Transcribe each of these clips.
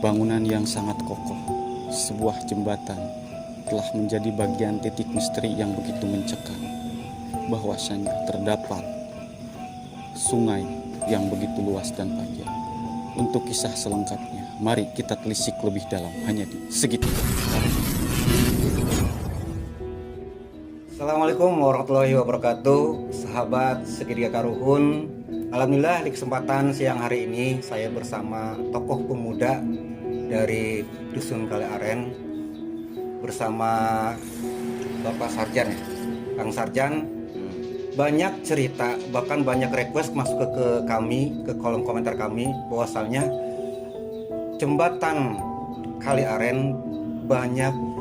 bangunan yang sangat kokoh, sebuah jembatan telah menjadi bagian titik misteri yang begitu mencekam, bahwasanya terdapat sungai yang begitu luas dan panjang. Untuk kisah selengkapnya, mari kita telisik lebih dalam hanya di Segitiga. Assalamualaikum warahmatullahi wabarakatuh, sahabat Segitiga Karuhun. Alhamdulillah di kesempatan siang hari ini saya bersama tokoh pemuda dari Dusun Kali Aren bersama Bapak Sarjan ya, Kang Sarjan. Banyak cerita, bahkan banyak request masuk ke kami, ke kolom komentar kami, bahwasalnya jembatan Kali Aren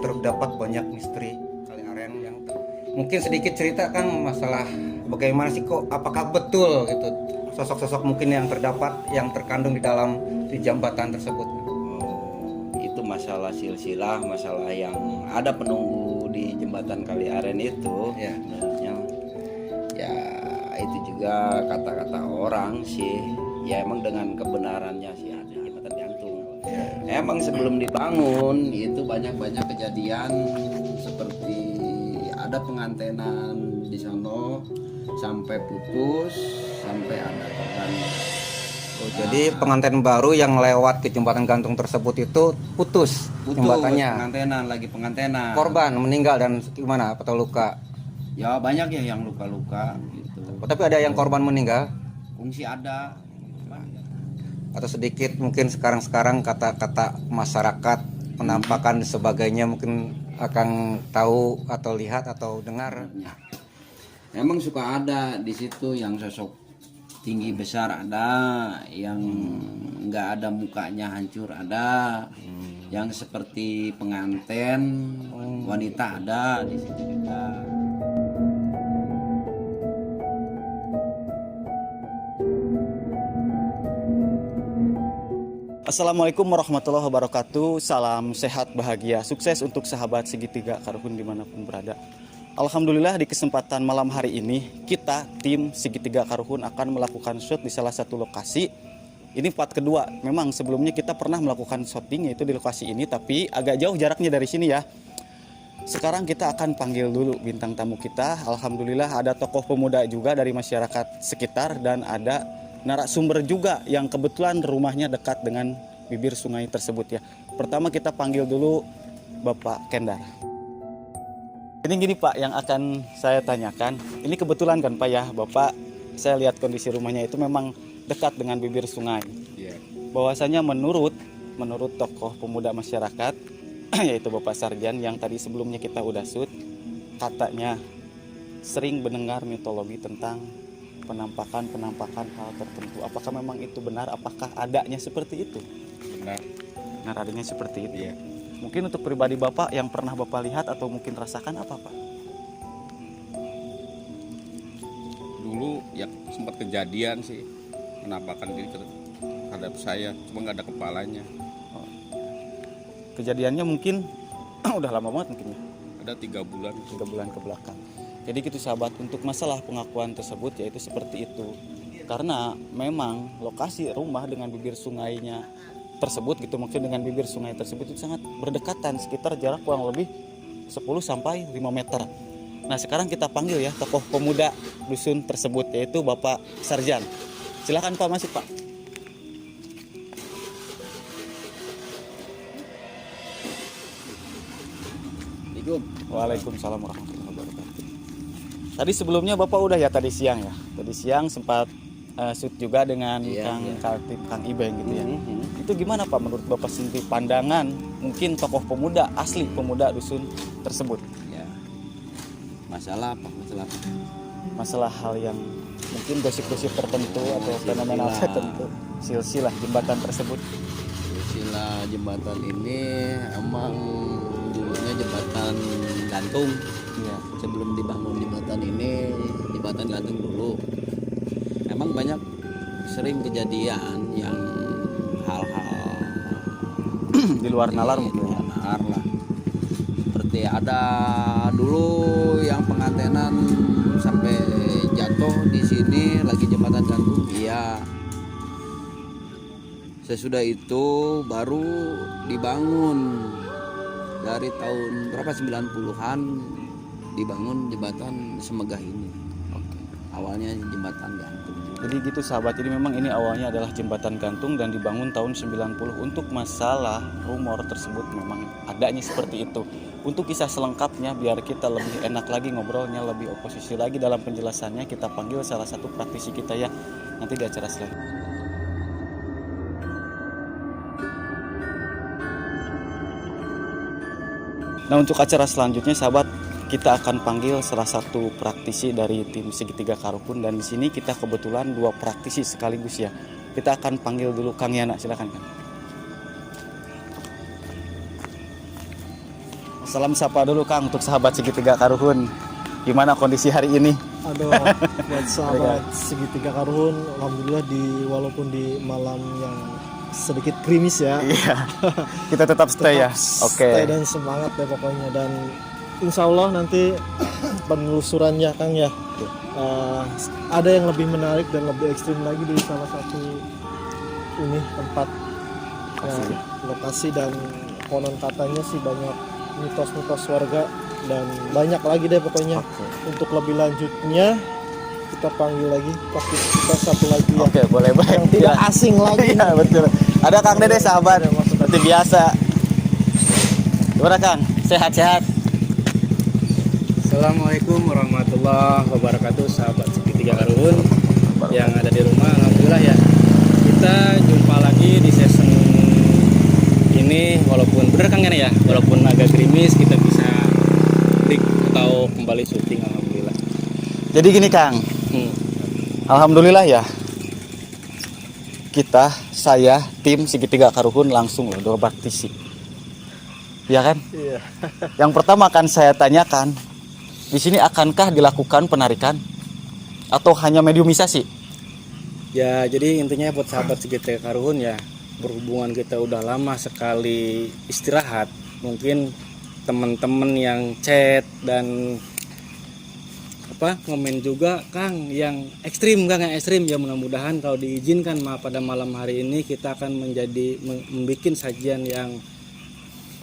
terdapat banyak misteri Kali Aren yang mungkin sedikit cerita kan masalah bagaimana sih kok, apakah betul gitu sosok-sosok mungkin yang terkandung di jembatan tersebut. Itu masalah silsilah, masalah yang ada penunggu di jembatan Kali Aren itu Ya. sebenarnya ya itu juga kata-kata orang sih, ya emang dengan kebenarannya sih ada jembatan gantung ya. Emang sebelum dibangun itu banyak kejadian seperti ada pengantenan di sana sampai putus, sampai ada korban. Jadi pengantin baru yang lewat ke jembatan gantung tersebut itu putus jembatannya. Pengantenan. Korban meninggal dan gimana atau luka? Ya banyak ya yang luka-luka gitu. Tapi ada yang korban meninggal Fungsi ada. atau sedikit mungkin sekarang kata-kata masyarakat penampakan dan sebagainya mungkin akan tahu atau lihat atau dengar. Ya. Emang suka ada di situ yang sosok tinggi besar ada, yang nggak ada mukanya hancur ada, yang seperti pengantin wanita ada di situ juga. Assalamualaikum warahmatullahi wabarakatuh. Salam sehat, bahagia, sukses untuk sahabat Segitiga Karuhun dimanapun berada. Alhamdulillah di kesempatan malam hari ini kita tim Segitiga Karuhun akan melakukan shoot di salah satu lokasi. Ini part kedua. Memang sebelumnya kita pernah melakukan syuting yaitu di lokasi ini, tapi agak jauh jaraknya dari sini ya. Sekarang kita akan panggil dulu bintang tamu kita. Alhamdulillah ada tokoh pemuda juga dari masyarakat sekitar dan ada narasumber juga yang kebetulan rumahnya dekat dengan bibir sungai tersebut ya. Pertama kita panggil dulu Bapak Kendar. Ini gini Pak, yang akan saya tanyakan, ini kebetulan kan Pak ya, Bapak saya lihat kondisi rumahnya itu memang dekat dengan bibir sungai. Yeah. Bahwasanya menurut tokoh pemuda masyarakat, yaitu Bapak Sarjan yang tadi sebelumnya kita udah shoot, katanya sering mendengar mitologi tentang penampakan hal tertentu. Apakah memang itu benar? Apakah adanya seperti itu? Benar adanya seperti itu. Yeah. Mungkin untuk pribadi Bapak yang pernah Bapak lihat atau mungkin rasakan apa Pak? Dulu ya sempat kejadian sih penampakan diri terhadap saya, cuma nggak ada kepalanya. Kejadiannya mungkin udah lama banget mungkin ya? Ada 3 bulan. 3 bulan ke belakang. Jadi gitu sahabat, untuk masalah pengakuan tersebut yaitu seperti itu. Karena memang lokasi rumah dengan bibir sungainya tersebut gitu, maksudnya dengan bibir sungai tersebut itu sangat berdekatan, sekitar jarak kurang lebih 10 sampai 5 meter. Nah, sekarang kita panggil ya tokoh pemuda dusun tersebut yaitu Bapak Sarjan. Silakan Pak, masuk Pak. Waalaikumsalam warahmatullahi wabarakatuh. Tadi sebelumnya Bapak udah ya tadi siang ya. Tadi siang sempat shoot juga dengan Kang Ibeng gitu ya. Itu gimana Pak menurut Bapak sendiri pandangan mungkin tokoh pemuda asli pemuda dusun tersebut? Ya. Masalah apa? Masalah hal yang mungkin gosip-gosip tertentu atau fenomena tertentu, silsilah jembatan tersebut. Silsilah jembatan ini emang dulunya jembatan gantung. Iya. Sebelum dibangun jembatan ini, jembatan gantung dulu. Emang banyak sering kejadian yang hal-hal Di luar nalar mungkin. luar nalar lah. Seperti ada dulu yang pengantenan sampai jatuh di sini lagi jembatan gantung. Iya. Sesudah itu baru dibangun dari tahun berapa 90-an dibangun jembatan Semegah ini. Awalnya jembatan gantung. Jadi gitu sahabat, jadi memang ini awalnya adalah jembatan gantung dan dibangun tahun 90. Untuk masalah rumor tersebut memang adanya seperti itu. Untuk kisah selengkapnya biar kita lebih enak lagi ngobrolnya, lebih oposisi lagi dalam penjelasannya, kita panggil salah satu praktisi kita ya nanti di acara selanjutnya. Nah, untuk acara selanjutnya sahabat, kita akan panggil salah satu praktisi dari tim Segitiga Karuhun, dan di sini kita kebetulan dua praktisi sekaligus ya. Kita akan panggil dulu Kang Yana, silakan Kang. Salam sapa dulu Kang untuk sahabat Segitiga Karuhun. Gimana kondisi hari ini? Aduh, buat sahabat Segitiga Karuhun, alhamdulillah walaupun di malam yang sedikit krimis ya. Iya. Kita tetap stay ya. Oke. Stay dan semangat ya pokoknya, dan insya Allah nanti penelusurannya Kang ya, ada yang lebih menarik dan lebih ekstrim lagi di salah satu ini tempat ya, lokasi, dan konon katanya sih banyak mitos-mitos warga dan banyak lagi deh pokoknya. Untuk lebih lanjutnya kita panggil lagi praktisi kita satu lagi ya. Oke, boleh. Yang tidak asing lagi. Iya, betul. Ada Kang Dede sahabat, seperti biasa. Gimana Kang? Sehat-sehat? Assalamualaikum warahmatullahi wabarakatuh, sahabat Segitiga Karuhun yang ada di rumah. Alhamdulillah ya, kita jumpa lagi di season ini, walaupun bener Kang ya, walaupun agak gerimis, kita bisa break atau kembali syuting. Alhamdulillah. Jadi gini Kang, alhamdulillah ya, saya tim Segitiga Karuhun langsung loh dua praktisi, ya kan? Iya. Yang pertama akan saya tanyakan, di sini akankah dilakukan penarikan atau hanya mediumisasi? Ya, jadi intinya buat sahabat Segitiga Karuhun ya, berhubungan kita udah lama sekali istirahat, mungkin teman-teman yang chat dan komen juga Kang yang ekstrim ya, mudah-mudahan kalau diizinkan pada malam hari ini kita akan membuat sajian yang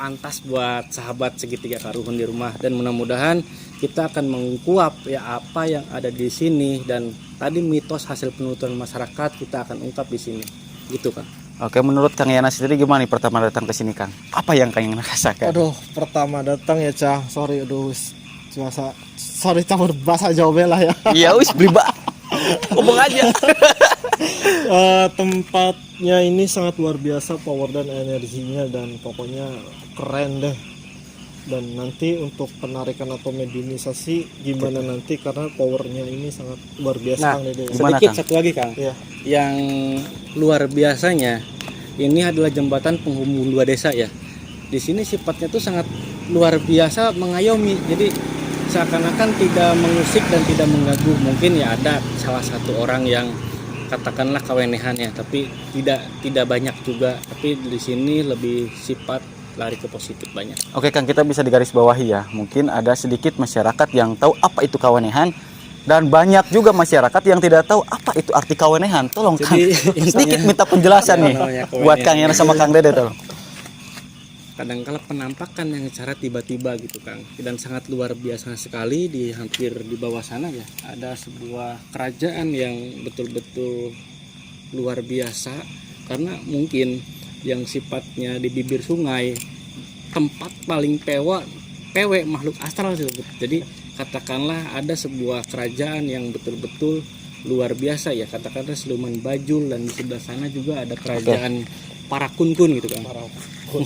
pantas buat sahabat Segitiga Karuhun di rumah, dan mudah-mudahan kita akan mengkuap ya apa yang ada di sini, dan tadi mitos hasil penuturan masyarakat kita akan ungkap di sini gitu Kang. Oke, menurut Kang Yana sendiri gimana nih pertama datang ke sini Kang? Apa yang Kang rasakan? Aduh, pertama datang ya Cah, sorry campur bahasa Jawa lah ya. Iya, wis bliba. Ngomong aja. Tempatnya ini sangat luar biasa, power dan energinya, dan pokoknya keren deh. Dan nanti untuk penarikan atau mediumisasi gimana nanti, karena powernya ini sangat luar biasa Nah, Kang Dede. Gimana, sedikit Kang? satu lagi Kang. Iya. Yang luar biasanya ini adalah jembatan penghubung dua desa ya. Di sini sifatnya tuh sangat luar biasa, mengayomi. Jadi seakan-akan tidak mengusik dan tidak mengganggu. Mungkin ya ada salah satu orang yang katakanlah kawenehan ya, tapi tidak banyak juga. Tapi di sini lebih sifat lari ke positif banyak. Oke Kang, kita bisa digarisbawahi ya. Mungkin ada sedikit masyarakat yang tahu apa itu kawenehan, dan banyak juga masyarakat yang tidak tahu apa itu arti kawenehan. Tolong Kang, sedikit minta penjelasan nih buat Kang Yana sama Kang Dede tolong. Kadangkala penampakan yang cara tiba-tiba gitu Kang, dan sangat luar biasa sekali. Di hampir di bawah sana ya ada sebuah kerajaan yang betul-betul luar biasa, karena mungkin yang sifatnya di bibir sungai, tempat paling pewek makhluk astral tersebut. Jadi katakanlah ada sebuah kerajaan yang betul-betul luar biasa ya, katakanlah Siluman Bajul, dan di sebelah sana juga ada kerajaan Parakunkun gitu kan.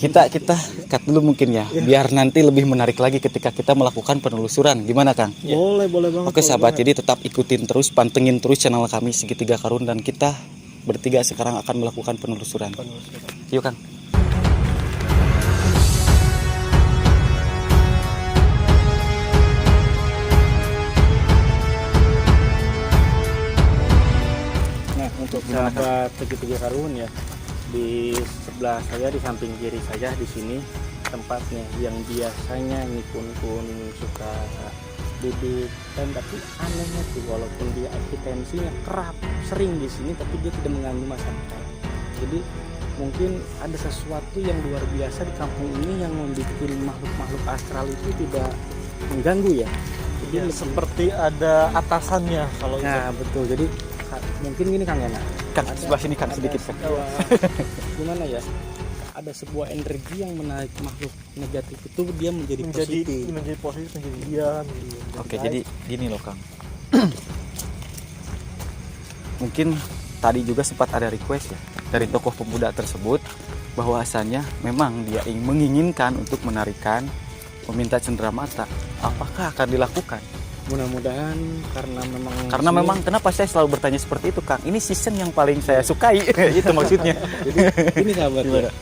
Kita cut dulu mungkin ya, biar nanti lebih menarik lagi ketika kita melakukan penelusuran. Gimana Kang? Boleh banget. Oke sahabat, jadi tetap ikutin terus, pantengin terus channel kami Segitiga Karuhun, dan kita bertiga sekarang akan melakukan penelusuran. Yuk Kang. Nah, untuk sahabat Segitiga Karuhun ya, di sebelah saya, di samping kiri saya di sini tempatnya yang biasanya kun suka duduk, dan tapi anehnya tuh walaupun dia eksistensinya kerap sering di sini, tapi dia tidak mengganggu masyarakat. Jadi mungkin ada sesuatu yang luar biasa di kampung ini yang membuat makhluk-makhluk astral itu tidak mengganggu ya. Jadi Ya, seperti ada atasannya kalau nah betul. Jadi mungkin gini Kang Yana. Kang, sebelah sini Kang, sedikit Kang. Gimana ya? Ada sebuah energi yang menarik makhluk negatif itu dia menjadi positif. menjadi positif, menjadi diam. Oke, jadi gini loh Kang. Mungkin tadi juga sempat ada request ya dari tokoh pemuda tersebut bahwasannya memang dia menginginkan untuk menarikan meminta cenderamata. Apakah akan dilakukan? Mudah-mudahan karena Memang kenapa saya selalu bertanya seperti itu Kang? Ini season yang paling saya sukai. Itu maksudnya. jadi ini sahabat ya.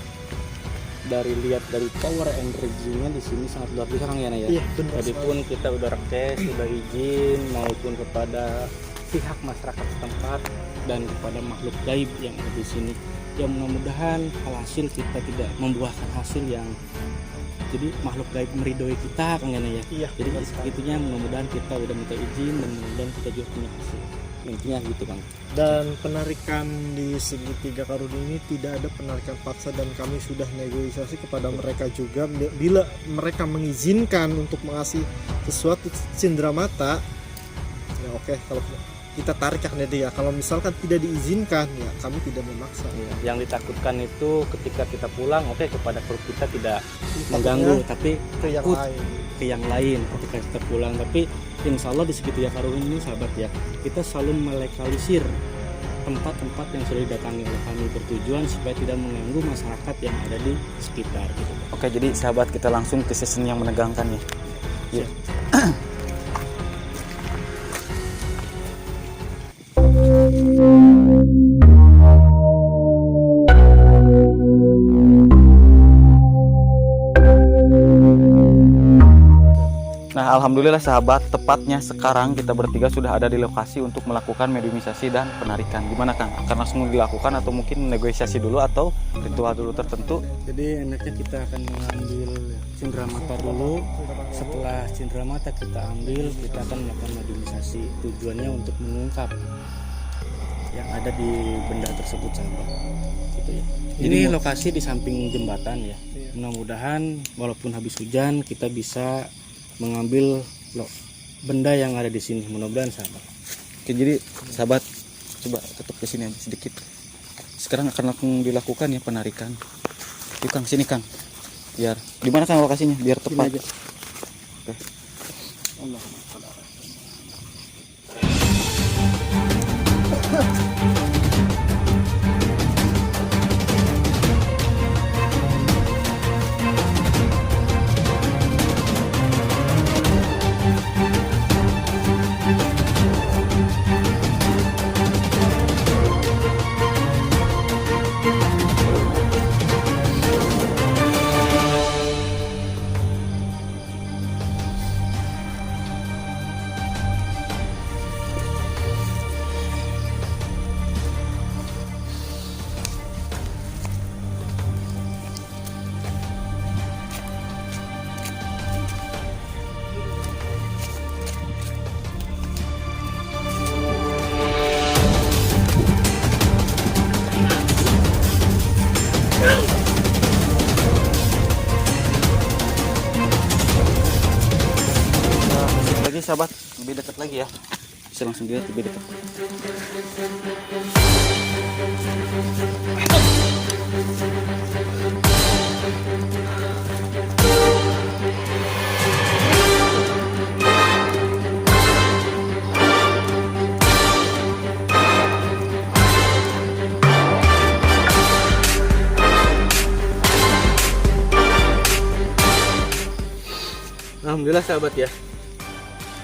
Dari power energinya di sini sangat luar biasa Kang Yana ya. Iya, benar. Tadi pun kita udah request, udah izin maupun kepada pihak masyarakat setempat dan kepada makhluk gaib yang ada di sini. Ya mudah-mudahan hasil kita tidak membuahkan hasil yang jadi makhluk gaib meridoi kita Kang Yana ya. Iya, Jadi benar sekali. itunya mudah-mudahan kita udah minta izin dan mudah-mudahan kita juga punya hasil. Intinya gitu Kang. Dan penarikan di segitiga karun ini tidak ada penarikan paksa dan kami sudah negosiasi kepada mereka juga bila mereka mengizinkan untuk mengasih sesuatu cenderamata ya oke, kalau kita tarik kan ya. Kalau misalkan tidak diizinkan ya kami tidak memaksa. Yang ditakutkan itu ketika kita pulang kepada perut kita tidak mengganggu tapi Ke yang takut lain. ke yang lain ketika kita pulang. Tapi insya Allah di segitiga karun ini sahabat ya, kita selalu melokalisir tempat-tempat yang sudah didatangi oleh kami bertujuan supaya tidak mengganggu masyarakat yang ada di sekitar gitu. Oke, jadi sahabat kita langsung ke season yang menegangkan ya. Iya. Nah, alhamdulillah sahabat, tepatnya sekarang kita bertiga sudah ada di lokasi untuk melakukan mediumisasi dan penarikan. Gimana Kang? Akan langsung dilakukan atau mungkin negosiasi dulu atau ritual dulu tertentu? Jadi enaknya kita akan mengambil cenderamata dulu. Setelah cenderamata kita ambil, kita akan melakukan mediumisasi. Tujuannya untuk mengungkap yang ada di benda tersebut sahabat. Gitu ya. Ini lokasi di samping jembatan ya. Mudah-mudahan walaupun habis hujan kita bisa mengambil benda yang ada di sini. Mudah-mudahan sahabat. Oke, jadi sahabat coba tetap ke sini aja sedikit. Sekarang akan langsung dilakukan ya penarikan. Yuk Kang, sini Kang. Biar di mana Kang lokasinya? Biar tepat. Sini aja. Oke. Lagi sahabat, lebih dekat lagi ya. Bisa langsung dilihat lebih dekat. Alhamdulillah sahabat ya,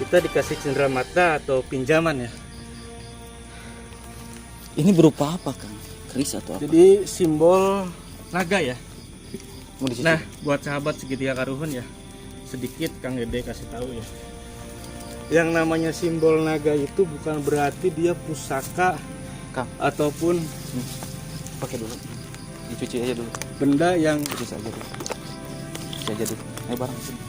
kita dikasih cenderamata atau pinjaman ya. Ini berupa apa Kang? Keris atau apa? Jadi simbol naga ya. Mau di situ? Nah buat sahabat segitiga karuhun ya, sedikit Kang Dede kasih tahu ya. Yang namanya simbol naga itu bukan berarti dia pusaka Kang, ataupun pakai dulu. Dicuci aja dulu. benda yang Cuci aja dulu. Cuci aja dulu. Ayo bareng sini.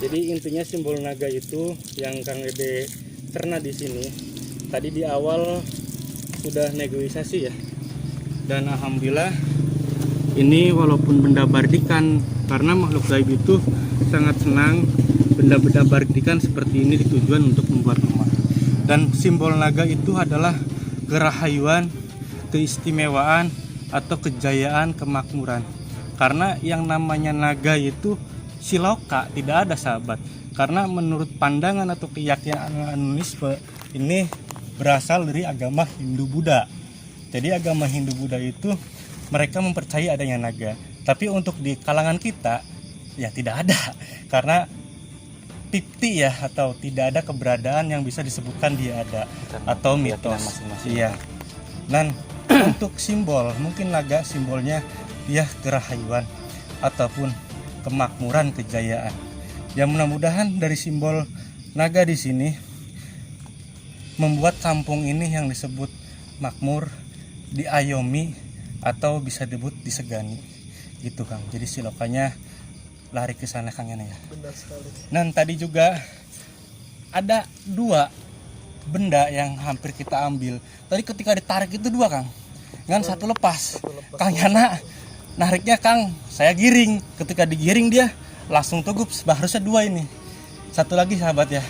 Jadi intinya simbol naga itu yang Kang Ede cerna di sini. Tadi di awal sudah negosiasi ya Dan alhamdulillah ini walaupun benda bardikan, karena makhluk gaib itu sangat senang benda-benda bardikan seperti ini ditujuan untuk membuat rumah. Dan simbol naga itu adalah kerahayuan, keistimewaan, atau kejayaan, kemakmuran. Karena yang namanya naga itu siloka, tidak ada sahabat. Karena menurut pandangan atau keyakinan Anunisme ini berasal dari agama Hindu-Buddha. Jadi agama Hindu-Buddha itu mereka mempercayai adanya naga. Tapi untuk di kalangan kita ya tidak ada. Karena pipti ya, atau tidak ada keberadaan yang bisa disebutkan dia ada, atau mitos masing-masing. Iya. Dan untuk simbol, mungkin naga simbolnya dia kerahayuan ataupun kemakmuran, kejayaan. Ya mudah-mudahan dari simbol naga di sini membuat kampung ini yang disebut makmur, diayomi, atau bisa disebut disegani gitu Kang. Jadi silokanya lari ke sana Kang ya. Benar sekali. Dan tadi juga ada 2 benda yang hampir kita ambil. Tadi ketika ditarik itu 2 Kang, kan satu lepas. Kang Yana nariknya Kang, saya giring. Ketika digiring dia langsung tegup. Harusnya 2 ini. Satu lagi sahabat ya.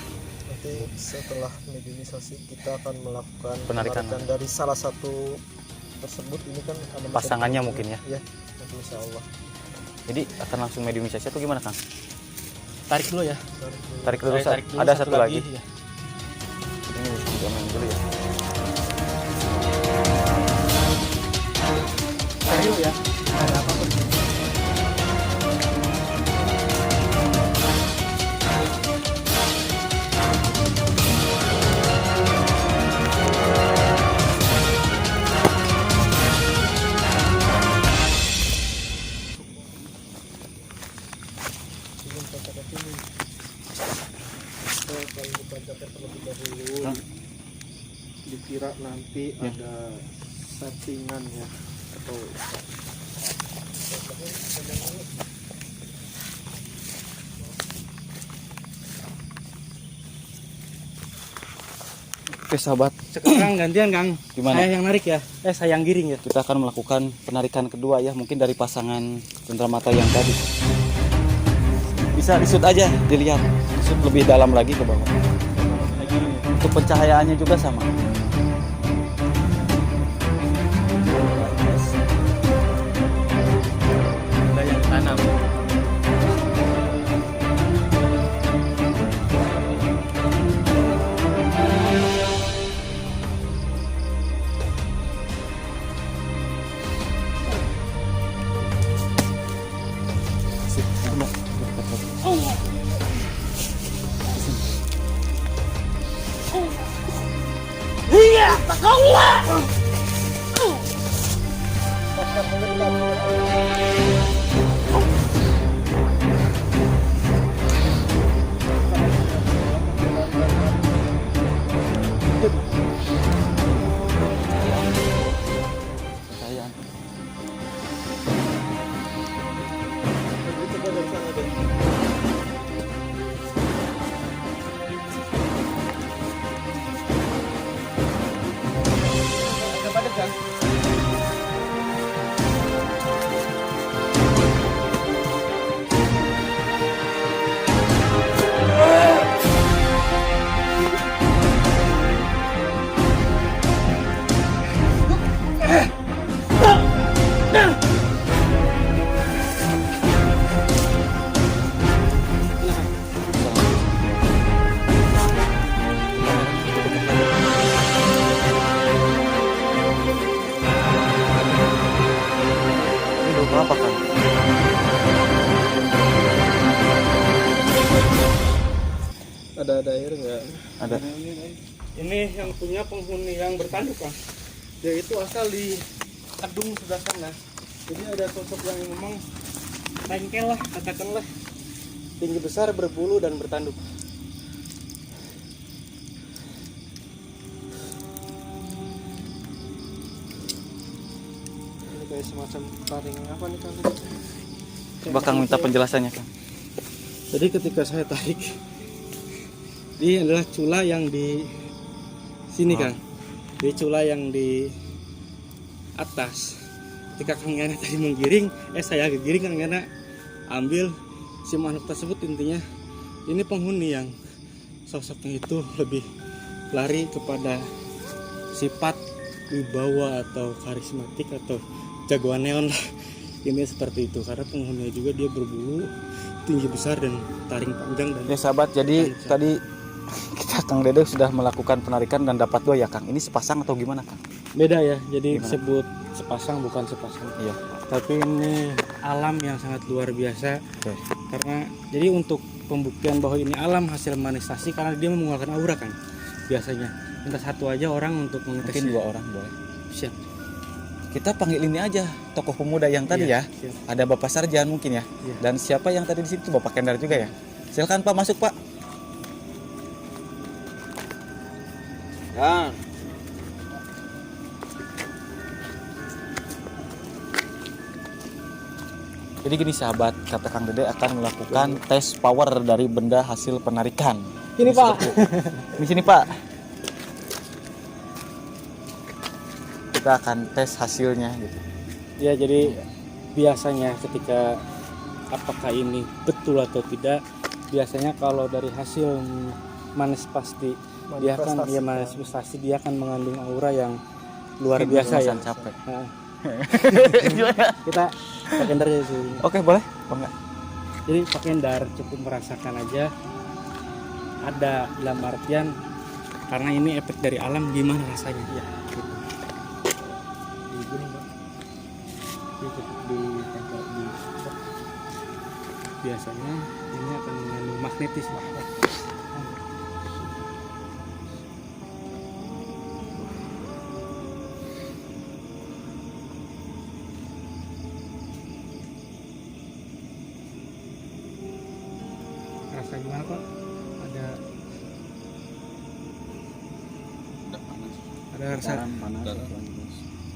Nanti setelah mediumisasi kita akan melakukan Penarikan. dari salah satu tersebut. Ini kan ada Pasangannya metode- mungkin ya. Ya, nanti insya Allah. Jadi akan langsung mediumisasi atau gimana Kang? Tarik dulu ya. Tarik dulu, Saya tarik dulu ada satu lagi. Ya. Ini diamin dulu ya. Tarik ya. Ada apa pun. Sebelum kita ke sini, kita akan dibacakan terlebih dahulu. Dikira nanti ada settingan ya, atau Oke sahabat, Sekarang gantian Kang. Gimana? Saya yang narik ya. Saya yang giring ya. kita akan melakukan penarikan kedua ya, mungkin dari pasangan cenderamata yang tadi. Bisa disut aja, dilihat, disut lebih dalam lagi ke bawah. Untuk pencahayaannya juga sama. Ada yang tanam. Pencahayaan. coba dari sana deh. Coba deh Kang. Ini udah berapa kan? Ada air nggak? Ada. Ini yang punya penghuni yang bertanduk Kang. Dia itu asal di Kedung sebelah sana. Jadi ada sosok yang memang lengkel lah, katakanlah tinggi besar, berbulu dan bertanduk. Ini kayak semacam taring apa nih Kang? Coba Kang minta penjelasannya Kang. Jadi ketika saya tarik, ini adalah cula yang di sini Kang. Di cula yang di atas. ketika Kang Yana tadi menggiring, saya kegiring, Kang Yana ambil si manuk tersebut. Intinya ini penghuni yang sosoknya itu lebih lari kepada sifat wibawa atau karismatik atau jagoan neon lah. Ini seperti itu karena penghuninya juga dia berbulu tinggi besar dan taring panjang dan Ya sahabat, jadi tadi kita Kang Dede sudah melakukan penarikan dan dapat 2 ya Kang. Ini sepasang atau gimana Kang? beda ya, jadi Gimana? disebut sepasang bukan sepasang. Iya. Tapi ini alam yang sangat luar biasa. Oke. Karena jadi untuk pembuktian bahwa ini alam hasil manifestasi karena dia mengeluarkan aura kan biasanya. Minta satu aja orang untuk mengetes. Mungkin 2 orang boleh. Siap. Kita panggil ini aja tokoh pemuda yang tadi Iya, ya. siap. Ada Bapak Sarjan mungkin ya. Iya. Dan siapa yang tadi di situ Bapak Kendar juga ya. Silakan Pak masuk Pak. Dan Jadi gini sahabat, kata Kang Dede akan melakukan tes power dari benda hasil penarikan. Ini Pak. Di sini Pak. Kita akan tes hasilnya gitu. Ya jadi biasanya ketika apakah ini betul atau tidak, biasanya kalau dari hasil manifestasi dia akan ya manifestasi dia akan mengandung aura yang luar biasa ya. Capek. Nah, kita Pak Kendar aja dulu. Oke boleh, bangga. Jadi Pak Kendar cukup merasakan aja ada dalam artian karena ini efek dari alam gimana rasanya ya gitu. Di gini Pak. Ini cukup ditempel di box. Biasanya ini akan mengandung magnetis Pak. Rasa gimana Pak? Ada rasa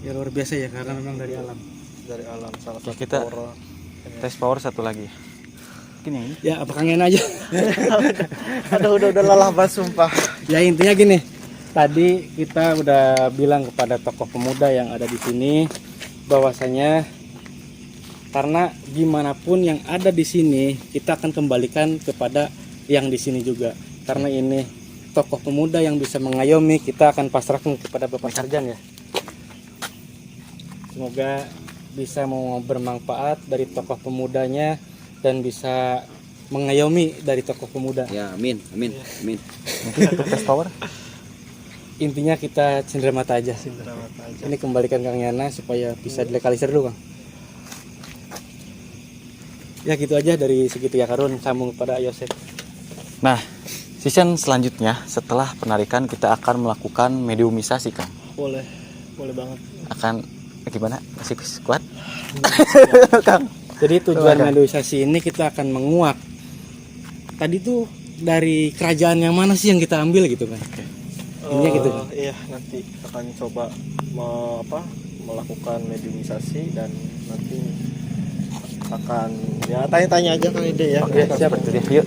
ya luar biasa ya karena memang dari alam. Dari alam salah Ya, satu kita aura. tes power satu lagi. Mungkin yang ini. Ya apa kangen aja. udah lelah banget sumpah. Ya intinya gini. Tadi kita udah bilang kepada tokoh pemuda yang ada di sini bahwasanya karena gimana pun yang ada di sini kita akan kembalikan kepada yang di sini juga. Karena ini tokoh pemuda yang bisa mengayomi, kita akan pasrahkan kepada Bapak Sarjan ya. Semoga bisa mau bermanfaat dari tokoh pemudanya dan bisa mengayomi dari tokoh pemuda. ya amin, amin, amin. Mungkin untuk tes power. Intinya kita cindera mata aja. Ini kembalikan Kang Yana supaya bisa dilokalisir dulu Kang. Ya gitu aja dari Segitiga Karun, sambung kepada Yosef. Nah, season selanjutnya setelah penarikan kita akan melakukan mediumisasi Kang. Boleh banget. Akan gimana? Masih kuat? Kang. Jadi tujuan mediumisasi ini kita akan menguak. Tadi tuh dari kerajaan yang mana sih yang kita ambil gitu kan? Intinya gitu. Iya, nanti akan coba melakukan mediumisasi dan nanti akan ya tanya-tanya aja Kang Ide ya. Oke, siap. Yuk.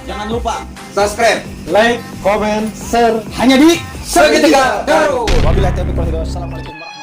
Jangan lupa Subscribe Like, comment, share. hanya di Segitiga Karun. Wabillahi taufiq wal hidayah. Assalamualaikum warahmatullahi wabarakatuh.